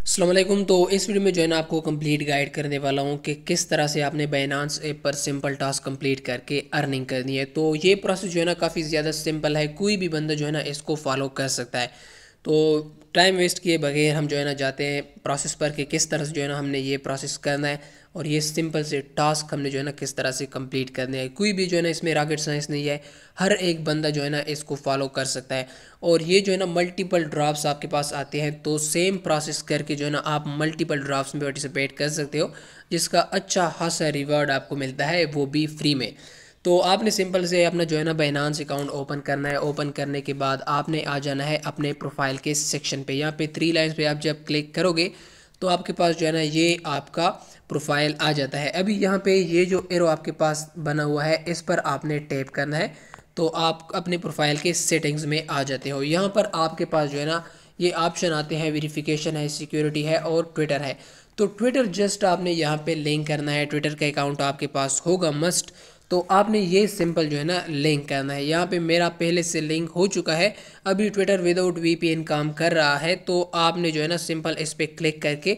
अस्सलाम वालेकुम। तो इस वीडियो में जो है ना आपको कंप्लीट गाइड करने वाला हूँ कि किस तरह से आपने बाइनांस ऐप पर सिंपल टास्क कंप्लीट करके अर्निंग करनी है। तो ये प्रोसेस जो है ना काफ़ी ज़्यादा सिंपल है, कोई भी बंदा जो है ना इसको फॉलो कर सकता है। तो टाइम वेस्ट किए बगैर हम जो है ना जाते हैं प्रोसेस पर कि किस तरह से जो है ना हमने ये प्रोसेस करना है और ये सिंपल से टास्क हमने जो है ना किस तरह से कंप्लीट करने हैं। कोई भी जो है ना इसमें रॉकेट साइंस नहीं है, हर एक बंदा जो है ना इसको फॉलो कर सकता है। और ये जो है ना मल्टीपल ड्रॉप्स आपके पास आते हैं, तो सेम प्रोसेस करके जो है ना आप मल्टीपल ड्रॉप्स में पार्टिसिपेट कर सकते हो, जिसका अच्छा खासा रिवॉर्ड आपको मिलता है, वो भी फ्री में। तो आपने सिंपल से अपना जो है ना बाइनांस अकाउंट ओपन करना है। ओपन करने के बाद आपने आ जाना है अपने प्रोफाइल के सेक्शन पे। यहाँ पे थ्री लाइन्स पे आप जब क्लिक करोगे तो आपके पास जो है ना ये आपका प्रोफाइल आ जाता है। अभी यहाँ पे ये जो एरो आपके पास बना हुआ है इस पर आपने टैप करना है, तो आप अपने प्रोफाइल के सेटिंग्स में आ जाते हो। यहाँ पर आपके पास जो है ना ये ऑप्शन आते हैं, वेरिफिकेशन है, सिक्योरिटी है और ट्विटर है। तो ट्विटर जस्ट आपने यहाँ पे लिंक करना है। ट्विटर का अकाउंट आपके पास होगा मस्ट, तो आपने ये सिंपल जो है ना लिंक करना है। यहाँ पे मेरा पहले से लिंक हो चुका है। अभी ट्विटर विदाउट वीपीएन काम कर रहा है, तो आपने जो है ना सिंपल इस पर क्लिक करके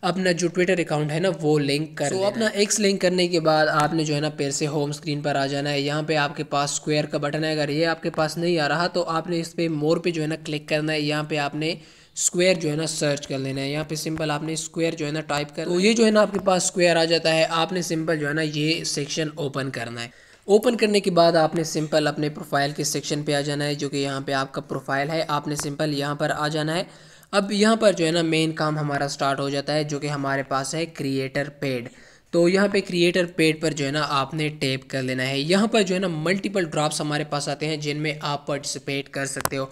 अपना जो ट्विटर अकाउंट है ना वो लिंक कर देना है। अपना एक्स लिंक करने के बाद आपने जो है ना फिर से होम स्क्रीन पर आ जाना है। यहाँ पे आपके पास स्क्वायर का बटन है, अगर ये आपके पास नहीं आ रहा तो आपने इस पे मोर पे जो है ना क्लिक करना है। यहाँ पे आपने स्क्वायर जो है ना सर्च कर लेना है। यहाँ पे सिंपल आपने स्क्वायर जो है ना टाइप कर, तो ये जो है ना आपके पास स्क्वायर आ जाता है। आपने सिंपल जो है ना ये सेक्शन ओपन करना है। ओपन करने के बाद आपने सिंपल अपने प्रोफाइल के सेक्शन पे आ जाना है, जो कि यहाँ पे आपका प्रोफाइल है। आपने सिंपल यहाँ पर आ जाना है। अब यहाँ पर जो है ना मेन काम हमारा स्टार्ट हो जाता है, जो कि हमारे पास है क्रिएटर पेड। तो यहाँ पे क्रिएटर पेड पर जो है ना आपने टैप कर लेना है। यहाँ पर जो है ना मल्टीपल ड्रॉप्स हमारे पास आते हैं जिनमें आप पार्टिसिपेट कर सकते हो।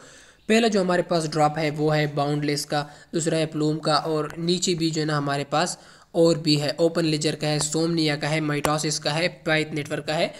पहला जो हमारे पास ड्रॉप है वो है बाउंडलेस का, दूसरा है प्लूम का, और नीचे भी जो है ना हमारे पास और भी है, ओपन लेजर का है, सोमनिया का है, माइटोसिस का है, पाइथ नेटवर्क का है।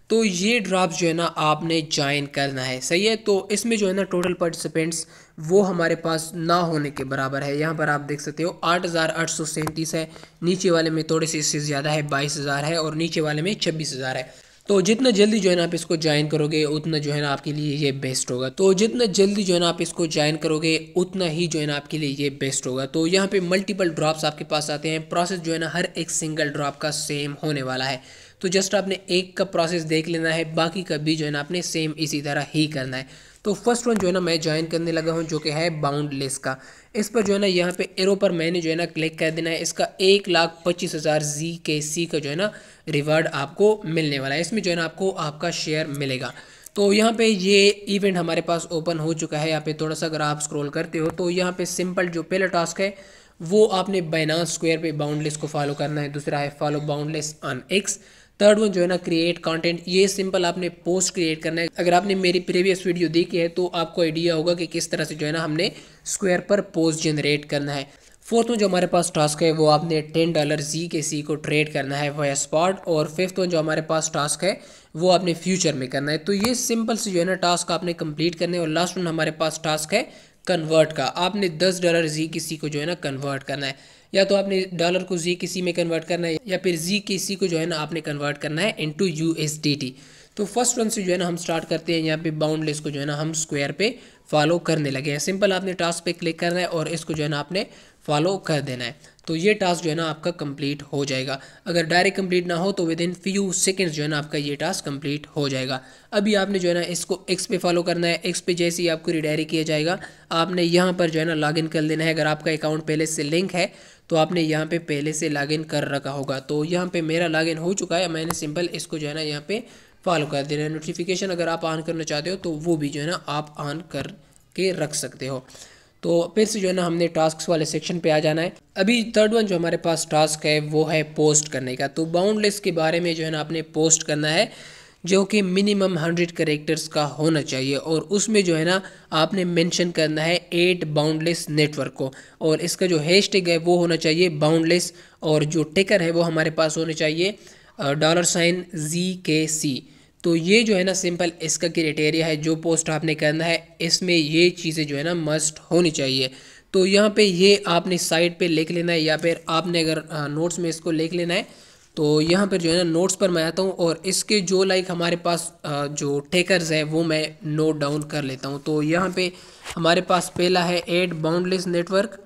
तो ये ड्रॉप्स जो है ना आपने ज्वाइन करना है, सही है। तो इसमें जो है ना टोटल पार्टिसिपेंट्स वो हमारे पास ना होने के बराबर है। यहाँ पर आप देख सकते हो 8,837 है, नीचे वाले में थोड़े से इससे ज़्यादा है, 22,000 है, और नीचे वाले में 26,000 है। तो जितना जल्दी जो है ना आप इसको ज्वाइन करोगे उतना जो है ना आपके लिए ये बेस्ट होगा। तो जितना जल्दी जो है ना आप इसको ज्वाइन करोगे उतना ही जो है ना आपके लिए ये बेस्ट होगा। तो यहाँ पे मल्टीपल ड्रॉप्स आपके पास आते हैं। प्रोसेस जो है ना हर एक सिंगल ड्रॉप का सेम होने वाला है। तो जस्ट आपने एक का प्रोसेस देख लेना है, बाकी का भी जो है ना आपने सेम इसी तरह ही करना है। तो फर्स्ट वन जो है ना मैं ज्वाइन करने लगा हूँ, जो कि है बाउंडलेस का। इस पर जो है ना यहाँ पे एरो पर मैंने जो है ना क्लिक कर देना है। इसका 1,25,000 ZKC का जो है ना रिवार्ड आपको मिलने वाला है। इसमें जो है ना आपको आपका शेयर मिलेगा। तो यहाँ पे ये इवेंट हमारे पास ओपन हो चुका है। यहाँ पे थोड़ा सा अगर आप स्क्रॉल करते हो तो यहाँ पे सिंपल जो पहला टास्क है वो आपने बाइनांस स्क्वायर पे बाउंडलेस को फॉलो करना है। दूसरा है follow boundless on x. Third one जो है ना क्रिएट कंटेंट, ये सिंपल आपने पोस्ट क्रिएट करना है। अगर आपने मेरी प्रीवियस वीडियो देखी है तो आपको आइडिया होगा कि किस तरह से जो है ना हमने स्क्वायर पर पोस्ट जनरेट करना है। फोर्थ में जो हमारे पास टास्क है वो आपने $10 ZKC को ट्रेड करना है वाया स्पॉट। और फिफ्थ में जो हमारे पास टास्क है वो आपने फ्यूचर में करना है। तो ये सिंपल से जो है ना टास्क आपने कंप्लीट करने। और लास्ट में हमारे पास टास्क है कन्वर्ट का। आपने $10 ZKC को जो है ना कन्वर्ट करना है, या तो आपने डॉलर को ZKC में कन्वर्ट करना है या फिर ZKC को जो है ना आपने कन्वर्ट करना है इनटू USDT। तो फर्स्ट वन से जो है ना हम स्टार्ट करते हैं। यहाँ पे बाउंडलेस को जो है ना हम स्क्वायर पे फॉलो करने लगे हैं। सिंपल आपने टास्क पे क्लिक करना है और इसको जो है ना आपने फॉलो कर देना है। तो ये टास्क जो है ना आपका कंप्लीट हो जाएगा। अगर डायरेक्ट कंप्लीट ना हो तो विद इन फ्यू सेकंड्स जो है ना आपका ये टास्क कंप्लीट हो जाएगा। अभी आपने जो है ना इसको एक्स पे फॉलो करना है। एक्स पे जैसे ही आपको रिडायरेक्ट किया जाएगा आपने यहाँ पर जो है ना लॉगिन कर लेना है। अगर आपका अकाउंट पहले से लिंक है तो आपने यहाँ पे पहले से लॉगिन कर रखा होगा। तो यहाँ पे मेरा लॉगिन हो चुका है। मैंने सिंपल इसको जो है ना यहाँ पे फॉलो कर देना है। नोटिफिकेशन अगर आप ऑन करना चाहते हो तो वो भी जो है ना आप ऑन कर के रख सकते हो। तो फिर से जो है ना हमने टास्क वाले सेक्शन पे आ जाना है। अभी थर्ड वन जो हमारे पास टास्क है वो है पोस्ट करने का। तो बाउंडलेस के बारे में जो है ना आपने पोस्ट करना है, जो कि मिनिमम 100 कैरेक्टर्स का होना चाहिए। और उसमें जो है ना आपने मेंशन करना है 8 बाउंडलेस नेटवर्क को। और इसका जो हैशटैग है वो होना चाहिए बाउंडलेस, और जो टिकर है वो हमारे पास होने चाहिए $ZKC। तो ये जो है ना सिंपल इसका क्राइटेरिया है। जो पोस्ट आपने करना है इसमें ये चीज़ें जो है ना मस्ट होनी चाहिए। तो यहाँ पे ये आपने साइड पे लिख लेना है, या फिर आपने अगर नोट्स में इसको लिख लेना है। तो यहाँ पर जो है ना नोट्स पर मैं आता हूँ और इसके जो लाइक हमारे पास जो टेकर्स है वो मैं नोट डाउन कर लेता हूँ। तो यहाँ पे हमारे पास पहला है 8 बाउंडलेस नेटवर्क,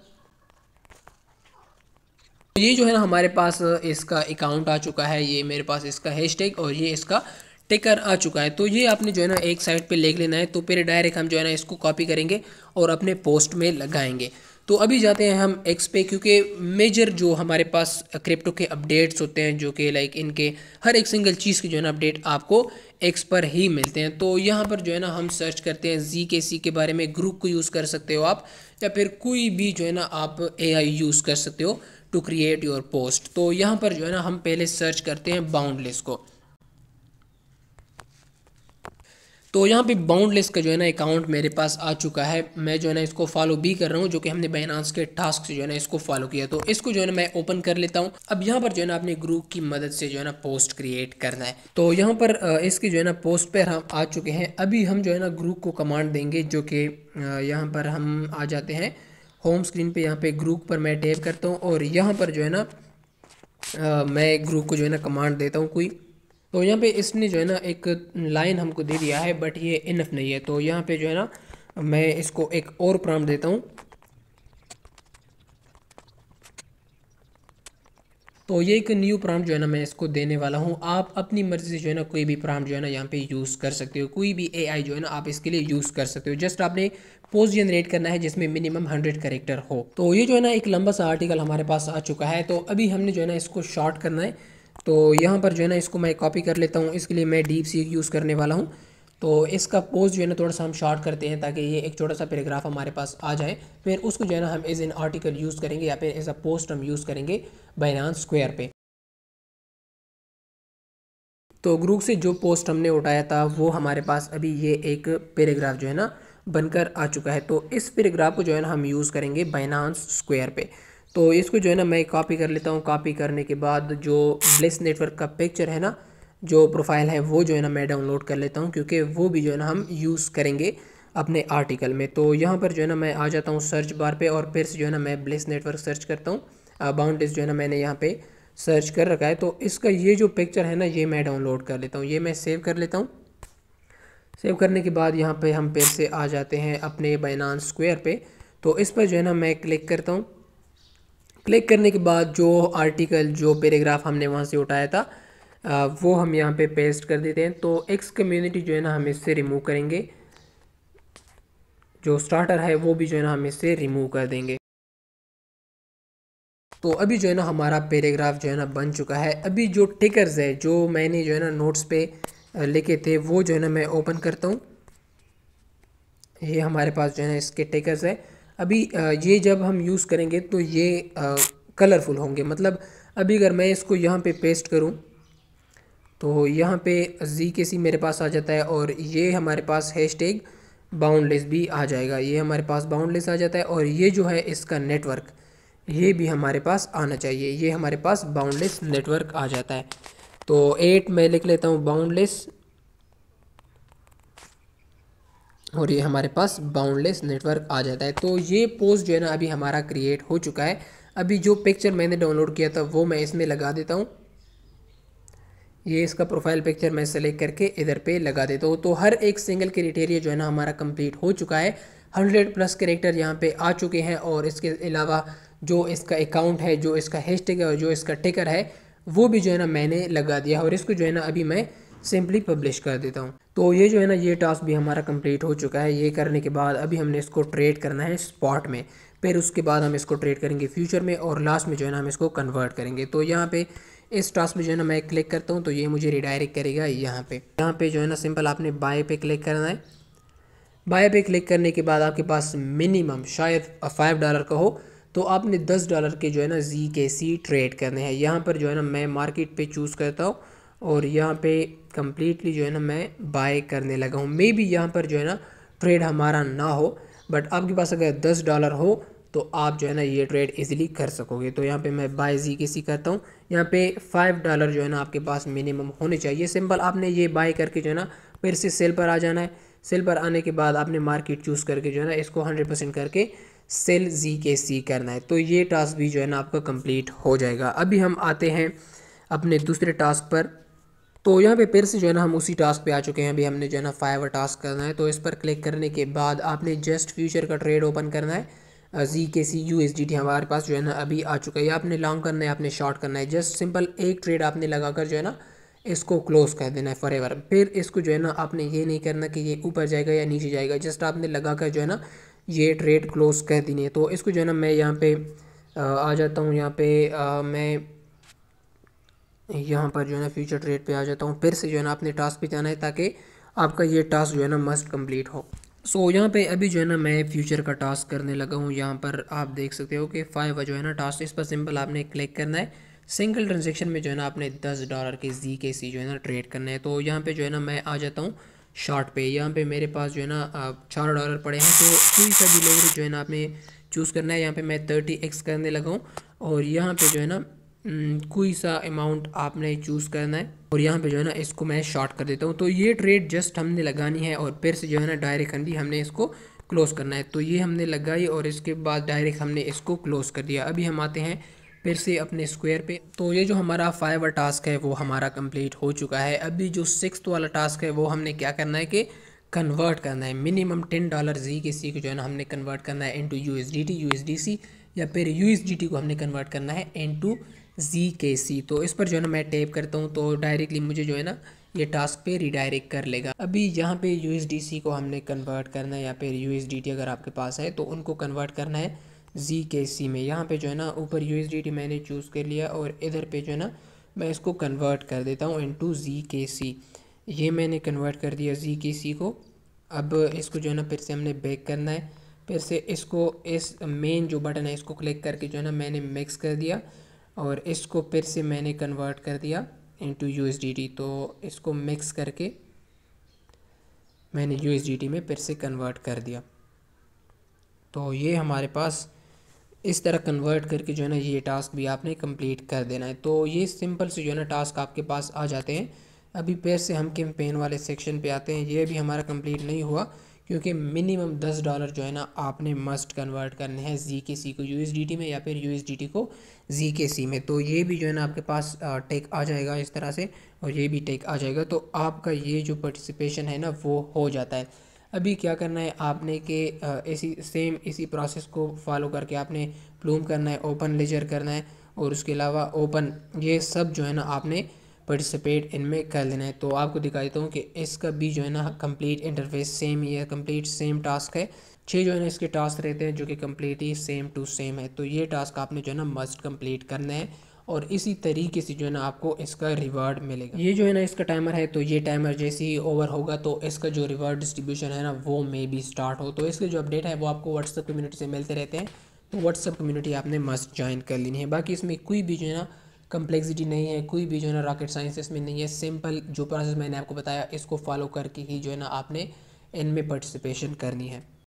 ये जो है ना हमारे पास इसका अकाउंट आ चुका है, ये मेरे पास इसका हैशटैग और ये इसका टिकर आ चुका है। तो ये आपने जो है ना एक साइड पे लिख लेना है। तो फिर डायरेक्ट हम जो है ना इसको कॉपी करेंगे और अपने पोस्ट में लगाएंगे। तो अभी जाते हैं हम एक्स पे, क्योंकि मेजर जो हमारे पास क्रिप्टो के अपडेट्स होते हैं, जो कि लाइक इनके हर एक सिंगल चीज़ की जो है ना अपडेट आपको एक्स पर ही मिलते हैं। तो यहाँ पर जो है ना हम सर्च करते हैं ZKC के बारे में। ग्रुप को यूज़ कर सकते हो आप, या फिर कोई भी जो है ना आप AI यूज़ कर सकते हो टू क्रिएट योर पोस्ट। तो यहाँ पर जो है ना हम पहले सर्च करते हैं बाउंडलेस को। तो यहाँ पे बाउंडलेस का जो है ना अकाउंट मेरे पास आ चुका है। मैं जो है ना इसको फॉलो भी कर रहा हूँ, जो कि हमने बाइनेंस के टास्क से जो है ना इसको फॉलो किया। तो इसको जो है ना मैं ओपन कर लेता हूँ। अब यहाँ पर जो है ना अपने ग्रुप की मदद से जो है ना पोस्ट क्रिएट करना है। तो यहाँ पर इसकी जो है ना पोस्ट पर हम आ चुके हैं। अभी हम जो है ना ग्रुप को कमांड देंगे, जो कि यहाँ पर हम आ जाते हैं होम स्क्रीन पे। यहाँ पे ग्रुप पर मैं टैप करता हूँ और यहाँ पर जो है ना मैं ग्रुप को जो है ना कमांड देता हूँ कोई। तो यहाँ पे इसने जो है ना एक लाइन हमको दे दिया है, बट ये इनफ नहीं है। तो यहाँ पे जो है ना मैं इसको एक और प्रॉम्प्ट देता हूँ। तो ये एक न्यू प्रॉम्प्ट जो है ना मैं इसको देने वाला हूँ। आप अपनी मर्जी से जो है ना कोई भी प्रॉम्प्ट जो है ना यहाँ पे यूज़ कर सकते हो। कोई भी AI जो है ना आप इसके लिए यूज़ कर सकते हो। जस्ट आपने पोस्ट जनरेट करना है जिसमें मिनिमम 100 कैरेक्टर हो। तो ये जो है ना एक लंबा सा आर्टिकल हमारे पास आ चुका है। तो अभी हमने जो है ना इसको शॉर्ट करना है। तो यहाँ पर जो है ना इसको मैं कॉपी कर लेता हूँ। इसके लिए मैं DeepSeek यूज़ करने वाला हूँ। तो इसका पोस्ट जो है ना थोड़ा सा हम शॉर्ट करते हैं, ताकि ये एक छोटा सा पैराग्राफ हमारे पास आ जाए। फिर उसको जो है ना हम एज एन आर्टिकल यूज़ करेंगे, या फिर एज अ पोस्ट हम यूज़ करेंगे बाइनेंस स्क्वायर पे। तो ग्रुप से जो पोस्ट हमने उठाया था वो हमारे पास अभी ये एक पैराग्राफ जो है ना बनकर आ चुका है। तो इस पैराग्राफ को जो है ना हम यूज़ करेंगे बाइनेंस स्क्वायर पे। तो इसको जो है ना मैं कॉपी कर लेता हूँ। कॉपी करने के बाद जो ब्लिस नेटवर्क का पिक्चर है ना, जो प्रोफाइल है, वो जो है ना मैं डाउनलोड कर लेता हूँ, क्योंकि वो भी जो है ना हम यूज़ करेंगे अपने आर्टिकल में। तो यहाँ पर जो है ना मैं आ जाता हूँ सर्च बार पे और फिर से जो है ना मैं ब्लिस नेटवर्क सर्च करता हूँ। बाउंडेस जो है ना मैंने यहाँ पे सर्च कर रखा है। तो इसका ये जो पिक्चर है ना, ये मैं डाउनलोड कर लेता हूँ। ये मैं सेव कर लेता हूँ। सेव करने के बाद यहाँ पे हम फिर से आ जाते हैं अपने बाइनेंस स्क्वायर पे। तो इस पर जो है ना मैं क्लिक करता हूँ। क्लिक करने के बाद जो आर्टिकल, जो पैराग्राफ हमने वहाँ से उठाया था, वो हम यहाँ पे पेस्ट कर देते हैं। तो एक्स कम्युनिटी जो है ना हम इससे रिमूव करेंगे। जो स्टार्टर है वो भी जो है ना हम इससे रिमूव कर देंगे। तो अभी जो है ना हमारा पैराग्राफ जो है ना बन चुका है। अभी जो टिकर्स है, जो मैंने जो है ना नोट्स पे लिखे थे, वो जो है ना मैं ओपन करता हूँ। ये हमारे पास जो है ना इसके टिकर्स है। अभी ये जब हम यूज़ करेंगे तो ये कलरफुल होंगे। मतलब अभी अगर मैं इसको यहाँ पे पेस्ट करूँ तो यहाँ पे ZKC मेरे पास आ जाता है, और ये हमारे पास हैशटैग बाउंडलेस भी आ जाएगा। ये हमारे पास बाउंडलेस आ जाता है, और ये जो है इसका नेटवर्क, ये भी हमारे पास आना चाहिए। ये हमारे पास बाउंडलेस नेटवर्क आ जाता है। तो 8 मैं लिख लेता हूँ बाउंडलेस, और ये हमारे पास बाउंडलेस नेटवर्क आ जाता है। तो ये पोस्ट जो है ना अभी हमारा क्रिएट हो चुका है। अभी जो पिक्चर मैंने डाउनलोड किया था वो मैं इसमें लगा देता हूँ। ये इसका प्रोफाइल पिक्चर मैं सेलेक्ट करके इधर पे लगा देता हूँ। तो हर एक सिंगल क्राइटेरिया जो है ना हमारा कंप्लीट हो चुका है। 100+ कैरेक्टर यहाँ पे आ चुके हैं, और इसके अलावा जो इसका अकाउंट है, जो इसका हैशटैग है और जो इसका टिकर है, वो भी जो है ना मैंने लगा दिया, और इसको जो है ना अभी मैं सिंपली पब्लिश कर देता हूँ। तो ये जो है ना ये टास्क भी हमारा कंप्लीट हो चुका है। ये करने के बाद अभी हमने इसको ट्रेड करना है स्पॉट में। फिर उसके बाद हम इसको ट्रेड करेंगे फ्यूचर में, और लास्ट में जो है ना हम इसको कन्वर्ट करेंगे। तो यहाँ पे इस टास्क में जो है ना मैं क्लिक करता हूँ, तो ये मुझे रिडायरेक्ट करेगा यहाँ पे जो है ना सिंपल आपने बाय पे क्लिक करना है। बाय पे क्लिक करने के बाद आपके पास मिनिमम शायद $5 का हो, तो आपने $10 के जो है ना ZKC ट्रेड करने हैं। यहाँ पर जो है ना मैं मार्केट पे चूज़ करता हूँ, और यहाँ पे कम्प्लीटली जो है ना मैं बाय करने लगा हूँ। मे बी यहाँ पर जो है ना ट्रेड हमारा ना हो, बट आपके पास अगर $10 हो तो आप जो है ना ये ट्रेड इजीली कर सकोगे। तो यहाँ पे मैं बाय ZKC करता हूँ। यहाँ पे $5 जो है ना आपके पास मिनिमम होने चाहिए। सिंपल आपने ये बाय करके जो है ना फिर से सेल पर आ जाना है। सेल पर आने के बाद आपने मार्केट चूज़ करके जो है ना इसको 100% करके सेल ZKC करना है। तो ये टास्क भी जो है ना आपका कंप्लीट हो जाएगा। अभी हम आते हैं अपने दूसरे टास्क पर। तो यहाँ पे फिर से जो है ना हम उसी टास्क पे आ चुके हैं। अभी हमने जो है ना 5 टास्क करना है। तो इस पर क्लिक करने के बाद आपने जस्ट फ्यूचर का ट्रेड ओपन करना है। ZKC USDT हमारे पास जो है ना अभी आ चुका है। आपने लॉन्ग करना है, आपने शॉर्ट करना है, जस्ट सिंपल एक ट्रेड आपने लगाकर जो है ना इसको क्लोज कर देना है फॉरएवर। फिर इसको जो है ना आपने ये नहीं करना कि ये ऊपर जाएगा या नीचे जाएगा, जस्ट आपने लगाकर जो है ना ये ट्रेड क्लोज कर देनी है। तो इसको जो है ना मैं यहाँ पे आ जाता हूँ, यहाँ पे मैं यहाँ पर जो है ना फ्यूचर ट्रेड पे आ जाता हूँ। फिर से जो है ना आपने टास्क पे जाना है ताकि आपका ये टास्क जो है ना मस्ट कंप्लीट हो। सो यहाँ पे अभी जो है ना मैं फ्यूचर का टास्क करने लगा हूँ। यहाँ पर आप देख सकते हो कि 5 जो है ना टास्क, इस पर सिंपल आपने क्लिक करना है। सिंगल ट्रांजेक्शन में जो है ना आपने $10 के ZKC जो है ना ट्रेड करना है। तो यहाँ पे जो है ना मैं आ जाता हूँ शॉर्ट पे। यहाँ पे मेरे पास जो है ना $4 पड़े हैं, तो कोई सा भी लेवरेज जो है ना आपने चूज़ करना है। यहाँ पे मैं 30x करने लगा हूँ और यहाँ पे जो है ना कोई सा अमाउंट आपने चूज़ करना है और यहाँ पे जो है ना इसको मैं शॉर्ट कर देता हूँ। तो ये ट्रेड जस्ट हमने लगानी है और फिर से जो है ना डायरेक्ट हमने इसको क्लोज करना है। तो ये हमने लगाई और इसके बाद डायरेक्ट हमने इसको क्लोज कर दिया। अभी हम आते हैं फिर से अपने स्क्वायर पे। तो ये जो हमारा 5 टास्क है वो हमारा कंप्लीट हो चुका है। अभी जो 6 वाला टास्क है वो हमने क्या करना है कि कन्वर्ट करना है। मिनिमम $10 ZKC को जो है ना हमने कन्वर्ट करना है इनटू USDT USDC, या फिर USDT को हमने कन्वर्ट करना है इनटू ZKC। तो इस पर जो है ना मैं टैप करता हूँ तो डायरेक्टली मुझे जो है ना ये टास्क पे रिडायरेक्ट कर लेगा। अभी यहाँ पे USDC को हमने कन्वर्ट करना है या फिर USDT अगर आपके पास है तो उनको कन्वर्ट करना है ZKC में। यहाँ पे जो है ना ऊपर USDT मैंने चूज़ कर लिया और इधर पे जो है ना मैं इसको कन्वर्ट कर देता हूँ इनटू ZKC। ये मैंने कन्वर्ट कर दिया ZKC को। अब इसको जो है ना फिर से हमने बैक करना है। फिर से इसको इस मेन जो बटन है इसको क्लिक करके जो है ना मैंने मिक्स कर दिया और इसको फिर से मैंने कन्वर्ट कर दिया इनटू USDT। तो इसको मिक्स करके मैंने USDT में फिर से कन्वर्ट कर दिया। तो ये हमारे पास इस तरह कन्वर्ट करके जो है ना ये टास्क भी आपने कंप्लीट कर देना है। तो ये सिंपल से जो है ना टास्क आपके पास आ जाते हैं। अभी फिर से हम कैंपेन वाले सेक्शन पे आते हैं। ये भी हमारा कंप्लीट नहीं हुआ क्योंकि मिनिमम $10 जो है ना आपने मस्ट कन्वर्ट करने हैं ZKC को USDT में या फिर USDT को ZKC में। तो ये भी जो है ना आपके पास टेक आ जाएगा इस तरह से और ये भी टेक आ जाएगा। तो आपका ये जो पार्टिसिपेशन है ना वो हो जाता है। अभी क्या करना है आपने कि इसी प्रोसेस को फॉलो करके आपने प्लूम करना है, ओपन लेजर करना है और उसके अलावा ओपन, ये सब जो है ना आपने पार्टिसिपेट इनमें कर लेना है। तो आपको दिखा देता हूँ कि इसका भी जो है ना कंप्लीट इंटरफेस सेम ही है, कंप्लीट सेम टास्क है। 6 जो है ना इसके टास्क रहते हैं जो कि कंप्लीट ही सेम टू सेम है। तो ये टास्क आपने जो है ना मस्ट कंप्लीट करना है और इसी तरीके से जो है ना आपको इसका रिवार्ड मिलेगा। ये जो है ना इसका टाइमर है, तो ये टाइमर जैसे ही ओवर होगा तो इसका जो रिवार्ड डिस्ट्रीब्यूशन है ना वो मे भी स्टार्ट हो। तो इसके जो अपडेट है वो आपको व्हाट्सएप कम्युनिटी से मिलते रहते हैं। तो व्हाट्सएप कम्युनिटी आपने मस्ट ज्वाइन कर लेनी है। बाकी इसमें कोई भी जो है ना कम्प्लेक्सिटी नहीं है, कोई भी जो है ना रॉकेट साइंस इसमें नहीं है। सिंपल जो प्रोसेस मैंने आपको बताया इसको फॉलो करके ही जो है ना आपने इनमें पार्टिसिपेशन करनी है।